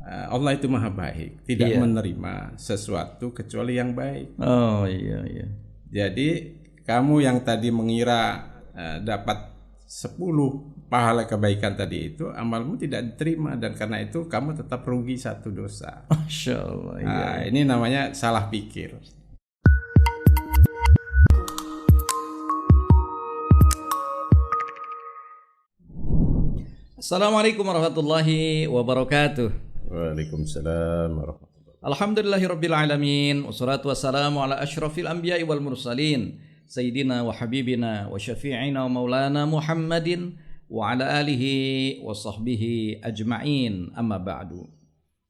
Allah itu maha baik, tidak menerima sesuatu kecuali yang baik. Oh iya. Jadi kamu yang tadi mengira dapat 10 pahala kebaikan tadi itu, amalmu tidak diterima, dan karena itu kamu tetap rugi 1 dosa. Masya Allah. Ini namanya salah pikir. Assalamualaikum warahmatullahi wabarakatuh. Waalaikumsalam warahmatullahi wabarakatuh. Alhamdulillahirabbil alamin, wassalatu wassalamu ala asyrafil anbiya'i wal mursalin, sayyidina wa habibina wa syafi'ina wa maulana Muhammadin wa ala alihi wa sahbihi ajma'in, amma ba'du.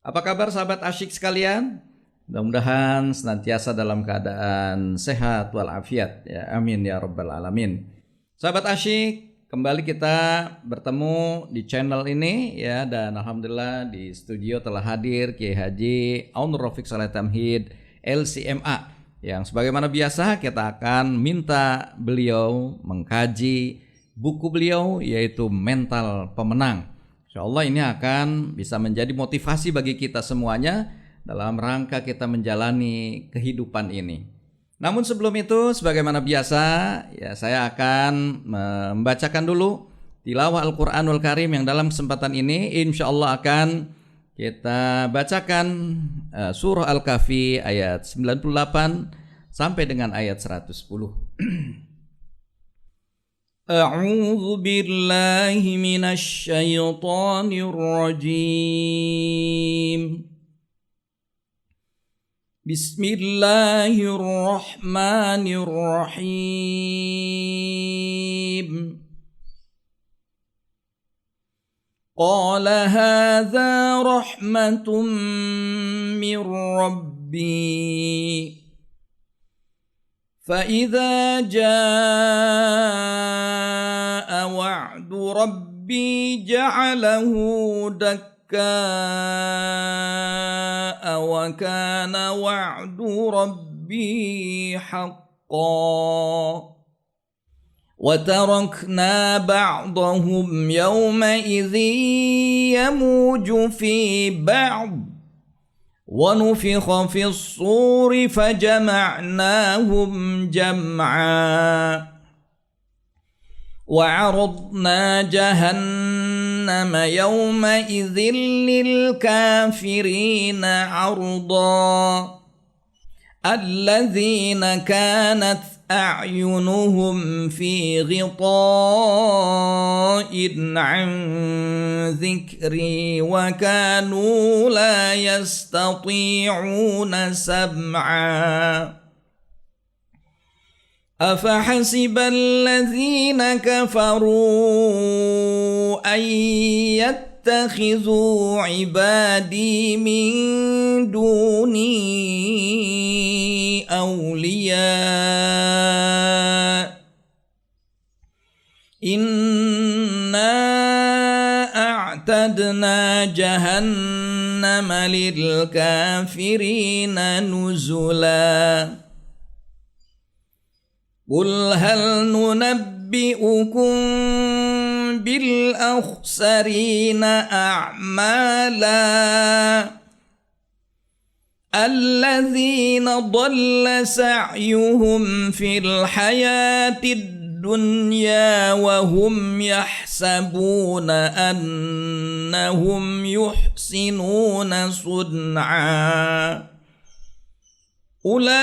Apa kabar sahabat asyik sekalian? Mudah-mudahan senantiasa dalam keadaan sehat walafiat ya, amin ya rabbal alamin. Sahabat asyik, kembali kita bertemu di channel ini ya, dan alhamdulillah di studio telah hadir Kiai Haji Aun Rafiq Saleh Tamhid LCMA, yang sebagaimana biasa kita akan minta beliau mengkaji buku beliau yaitu Mental Pemenang. Insyaallah ini akan bisa menjadi motivasi bagi kita semuanya dalam rangka kita menjalani kehidupan ini. Namun sebelum itu, sebagaimana biasa ya, saya akan membacakan dulu tilawah Al-Quranul Karim yang dalam kesempatan ini insyaallah akan kita bacakan surah Al-Kahfi ayat 98 sampai dengan ayat 110. A'udzu billahi minasy syaithanir rajim. Bismillahirrahmanirrahim. Qala hadza rahmatun min rabbi, fa idza jaa wa'du rabbi ja'alahu wa kana wa'du rabbi haqqan wa tarakna ba'dahum yawma idhin yamuju fi ba'd wa nufikha fi as-suri fajama'nahum jam'a wa 'aradna jahannama yawma idzin lil kafirina 'arda alladzina kanat a'yunuhum fi ghita'in 'an dzikri wa kanu la yastati'una sam'a. أفحسب الذين كفروا أن يتخذوا عبادي من دوني أولياء إنا أعتدنا جهنم للكافرين نزلا. قل هل ننبئكم بالأخسرين أعمالا الذين ضل سعيهم في الحياة الدنيا وهم يحسبون أنهم يحسنون صنعا أولئك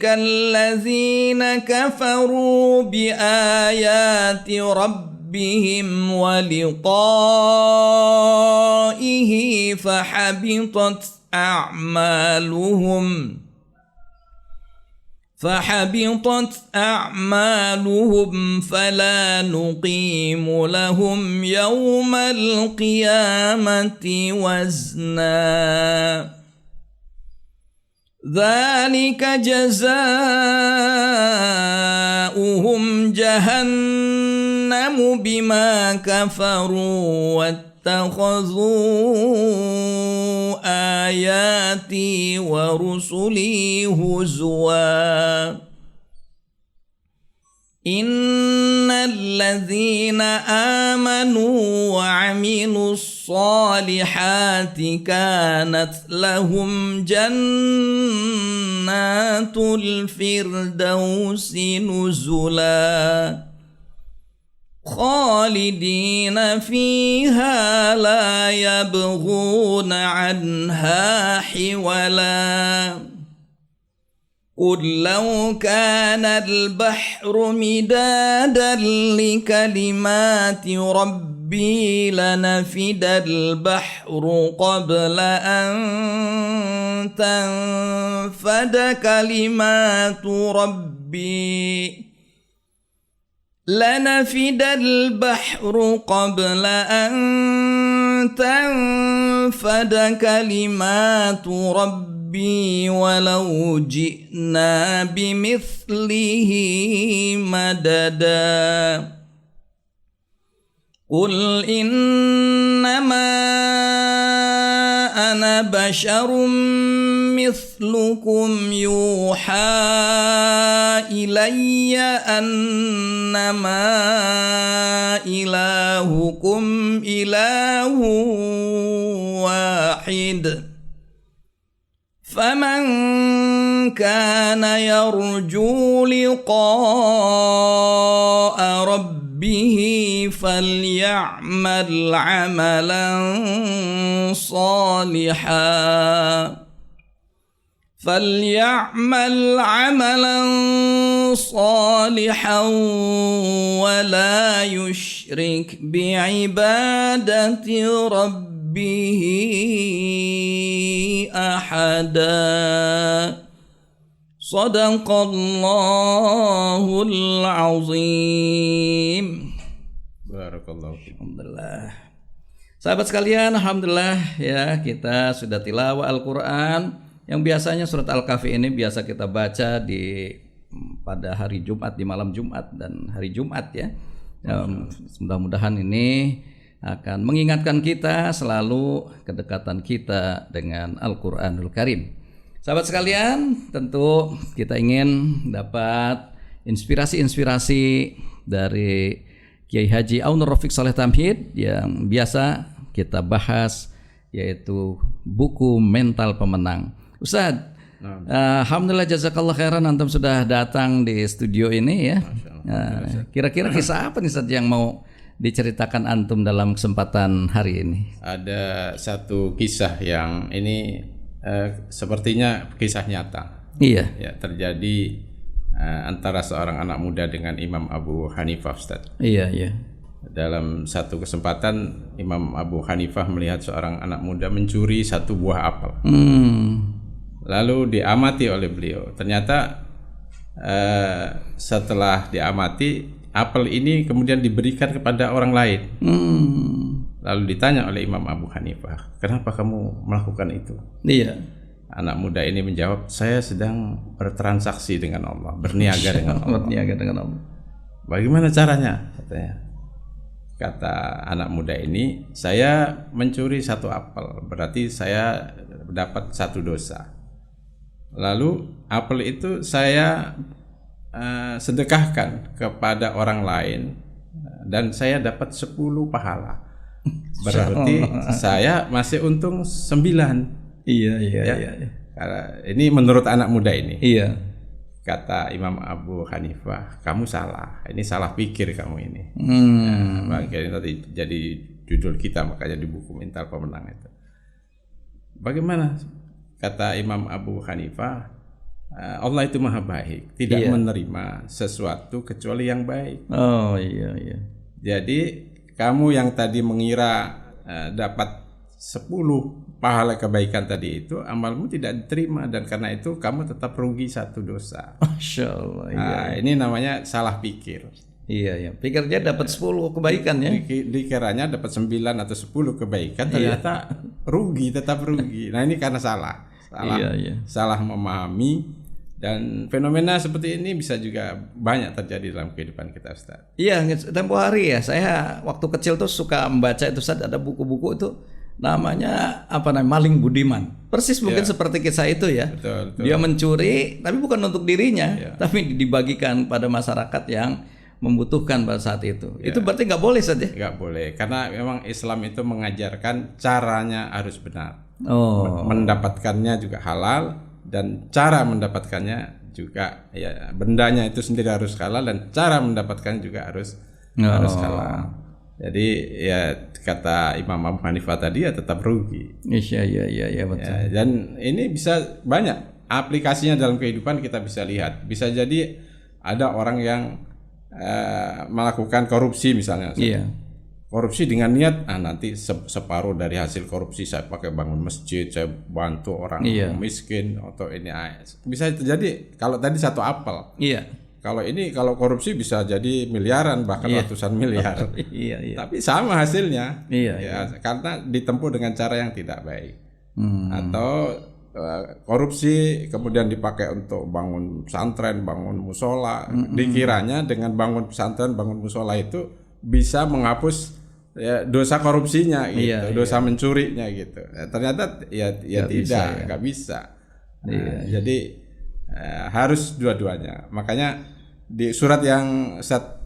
الذين كفروا بآيات ربهم ولقائه فحبطت أعمالهم فلا نقيم لهم يوم القيامة وزنا. ذلك جزاؤهم جهنم بما كفروا واتخذوا آياتي ورسلي هزوا إن الذين آمنوا وعملوا الصالحات كانت لهم جنات الفردوس نزلا خالدين فيها لا يبغون عنها حولا قل لو كان البحر مدادا لكلمات ربي لنفد البحر قبل أن تنفد كلمات ربي لنفد البحر قبل أن تنفد كلمات ربي ولو جئنا بمثله مددا قل إنما أنا بشر مثلكم يوحى إلي أنما إلهكم إله واحد فمن كان يرجو لقاء ربه فليعمل عملا صالحا ولا يشرك بعبادة ربه أحدا صدق الله العظيم. Barakallahu fiik. Alhamdulillah. Sahabat sekalian, alhamdulillah ya, kita sudah tilawah Al-Qur'an yang biasanya surat Al-Kahfi ini biasa kita baca pada hari Jumat, di malam Jumat dan hari Jumat ya. Mudah-mudahan ini akan mengingatkan kita selalu kedekatan kita dengan Al-Qur'anul Karim. Sahabat sekalian, tentu kita ingin dapat inspirasi-inspirasi dari Kiai Haji Aunur Rafiq Saleh Tamhid yang biasa kita bahas, yaitu buku Mental Pemenang. Ustadz, alhamdulillah jazakallah khairan, antum sudah datang di studio ini ya. Kira-kira kisah apa nih Ustadz yang mau diceritakan antum dalam kesempatan hari ini? Ada satu kisah yang ini sepertinya kisah nyata. Iya. Ya, terjadi antara seorang anak muda dengan Imam Abu Hanifah, Ustaz. Iya, iya. Dalam satu kesempatan Imam Abu Hanifah melihat seorang anak muda mencuri satu buah apel. Lalu diamati oleh beliau. Ternyata setelah diamati, apel ini kemudian diberikan kepada orang lain. Lalu ditanya oleh Imam Abu Hanifah, kenapa kamu melakukan itu? Iya. Anak muda ini menjawab, saya sedang bertransaksi dengan Allah, berniaga dengan Allah. Berniaga dengan Allah. Bagaimana caranya? Katanya. Kata anak muda ini, saya mencuri satu apel, berarti saya dapat satu dosa. Lalu apel itu saya sedekahkan kepada orang lain dan saya dapat 10 pahala. Berarti saya masih untung 9. Iya. Karena ini menurut anak muda ini. Iya. Kata Imam Abu Hanifah, kamu salah. Ini salah pikir kamu ini. Makanya tadi jadi judul kita, makanya di buku Mental Pemenang itu. Bagaimana? Kata Imam Abu Hanifah, Allah itu maha baik, tidak menerima sesuatu kecuali yang baik. Oh iya. Jadi kamu yang tadi mengira dapat 10 pahala kebaikan tadi itu, amalmu tidak diterima dan karena itu kamu tetap rugi 1 dosa. Masya Allah. Ini namanya salah pikir. Iya. Pikirnya dapat 10 kebaikan ya. Dikiranya dapat 9 atau 10 kebaikan, ternyata tetap rugi. Nah ini karena salah memahami. Dan fenomena seperti ini bisa juga banyak terjadi dalam kehidupan kita, Ustaz. Iya, tempo hari ya, saya waktu kecil tuh suka membaca itu, Ustaz, ada buku-buku itu namanya Maling Budiman. Persis mungkin seperti kisah itu ya. Betul. Dia mencuri tapi bukan untuk dirinya, tapi dibagikan pada masyarakat yang membutuhkan pada saat itu. Ya. Itu berarti nggak boleh saja. Nggak boleh, karena memang Islam itu mengajarkan caranya harus benar. Oh. Mendapatkannya juga halal, dan cara mendapatkannya juga ya bendanya itu sendiri harus halal, dan cara mendapatkannya juga harus halal. Jadi ya kata Imam Abu Hanifah tadi ya tetap rugi. Iya betul. Ya, dan ini bisa banyak aplikasinya dalam kehidupan, kita bisa lihat. Bisa jadi ada orang yang melakukan korupsi misalnya. Iya. Korupsi dengan niat nanti separuh dari hasil korupsi saya pakai bangun masjid, saya bantu orang miskin, atau ini bisa terjadi. Kalau tadi 1 apel. Iya. Kalau korupsi bisa jadi miliaran, bahkan ratusan miliar. Iya. Tapi sama hasilnya. Iya. Karena ditempuh dengan cara yang tidak baik. Atau korupsi kemudian dipakai untuk bangun pesantren, bangun musola. Dikiranya dengan bangun pesantren, bangun musola itu bisa menghapus dosa korupsinya gitu, dosa mencurinya gitu. Ternyata ya tidak, nggak bisa. Jadi harus dua-duanya. Makanya di surat yang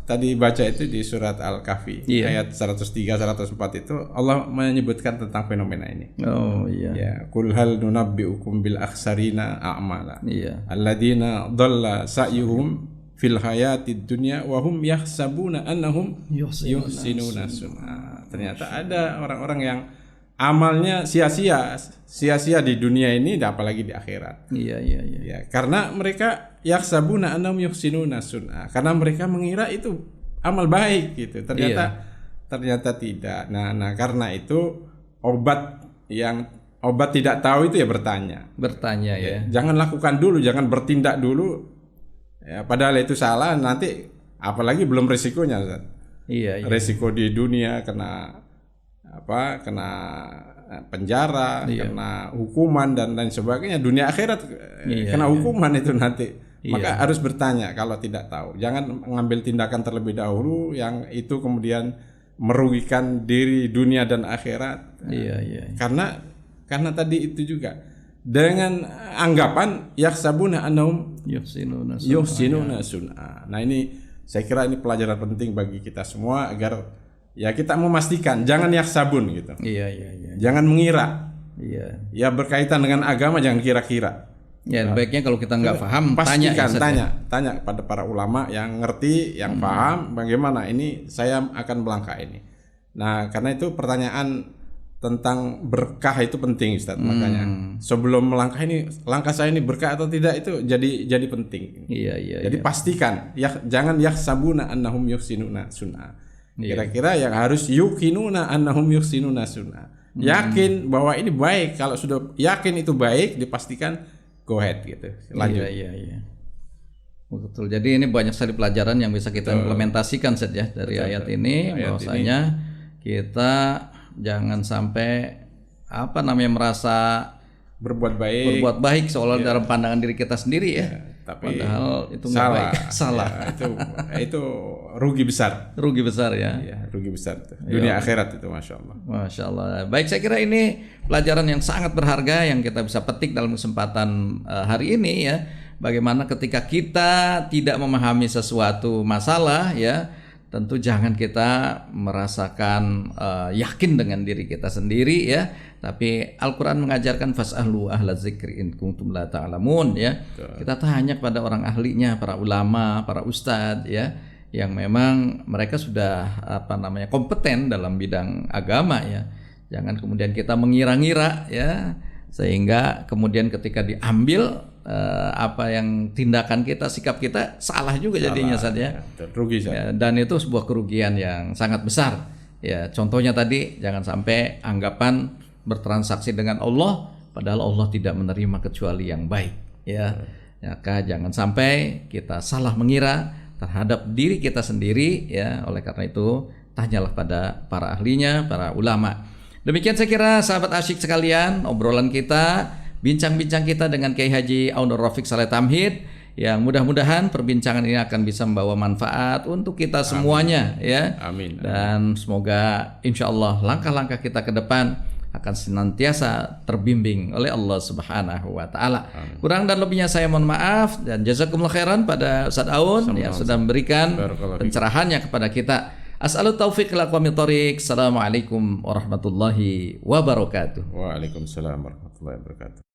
tadi baca itu, di surat Al-Kahfi ayat 103-104 itu Allah menyebutkan tentang fenomena ini. Oh iya. Ya, qul hal nunabbiukum bil akhsarina a'mala. Iya. Alladzina dhalla sa'yuhum fil hayatid dunya wa hum yahsabuna annahum yuhsinuna sun'a. Ternyata ada orang-orang yang amalnya sia-sia di dunia ini, apalagi di akhirat. Iya. Ya, karena mereka yahsabuna annahum yuhsinuna sun'a, karena mereka mengira itu amal baik gitu. Ternyata tidak. Nah, karena itu obat tidak tahu itu ya bertanya. Ya. Jangan lakukan dulu, jangan bertindak dulu. Ya, padahal itu salah, nanti apalagi belum resikonya. Iya. Resiko di dunia kena penjara, kena hukuman dan lain sebagainya. Dunia akhirat kena hukuman itu nanti. Maka harus bertanya kalau tidak tahu. Jangan mengambil tindakan terlebih dahulu yang itu kemudian merugikan diri dunia dan akhirat. Iya. Karena tadi itu juga dengan anggapan yahsabuna annahum yuhsinuna sun'a. Nah, ini saya kira ini pelajaran penting bagi kita semua, agar ya kita memastikan jangan yahsabun gitu. Iya. Jangan mengira. Iya. Ya berkaitan dengan agama jangan kira-kira. Ya, baiknya kalau kita nggak paham, pastikan tanya pada para ulama yang ngerti, yang paham bagaimana ini saya akan melangkah ini. Nah, karena itu pertanyaan tentang berkah itu penting, Ustaz. Makanya sebelum melangkah ini, langkah saya ini berkah atau tidak, itu jadi penting. Iya. Jadi pastikan jangan yahsabuna annahum yuhsinuna sun'a. Kira-kira yang harus yuqinuna annahum yuhsinuna sun'a. Yakin bahwa ini baik. Kalau sudah yakin itu baik, dipastikan go ahead gitu. Lanjut. Iya. Betul. Jadi ini banyak sekali pelajaran yang bisa kita implementasikan saja dari ayat ini, bahwasanya kita jangan sampai merasa berbuat baik seolah dalam pandangan diri kita sendiri ya. Tapi padahal itu nggak salah. Baik. Salah. Ya, itu rugi besar. Rugi besar ya. Iya, rugi besar itu. Dunia akhirat itu, Masya Allah. Masya Allah. Baik, saya kira ini pelajaran yang sangat berharga yang kita bisa petik dalam kesempatan hari ini ya. Bagaimana ketika kita tidak memahami sesuatu masalah ya, tentu jangan kita merasakan yakin dengan diri kita sendiri ya. Tapi Al-Quran mengajarkan fas'alu ahla zikri in kuntum la ta'lamun ya. Kita tanya kepada orang ahlinya, para ulama, para ustadz ya, yang memang mereka sudah kompeten dalam bidang agama ya. Jangan kemudian kita mengira-ngira ya, sehingga kemudian ketika diambil tindakan kita, sikap kita salah juga jadinya saja. Rugi ya, dan itu sebuah kerugian yang sangat besar. Ya, contohnya tadi jangan sampai anggapan bertransaksi dengan Allah padahal Allah tidak menerima kecuali yang baik ya. Maka jangan sampai kita salah mengira terhadap diri kita sendiri ya. Oleh karena itu tanyalah pada para ahlinya, para ulama. Demikian saya kira sahabat asyik sekalian, obrolan kita, bincang-bincang kita dengan Kiai Haji Aun Rafiq Saleh Tamhid, yang mudah-mudahan perbincangan ini akan bisa membawa manfaat untuk kita semuanya. Amin. Ya. Amin. Dan semoga insya Allah langkah-langkah kita ke depan akan senantiasa terbimbing oleh Allah Subhanahu wa taala. Kurang dan lebihnya saya mohon maaf, dan jazakumullah khairan pada Ustaz Aun yang sudah memberikan pencerahannya kepada kita. As'alut taufiq ila aqwamit thoriq. Assalamualaikum warahmatullahi wabarakatuh. Waalaikumsalam warahmatullahi wabarakatuh.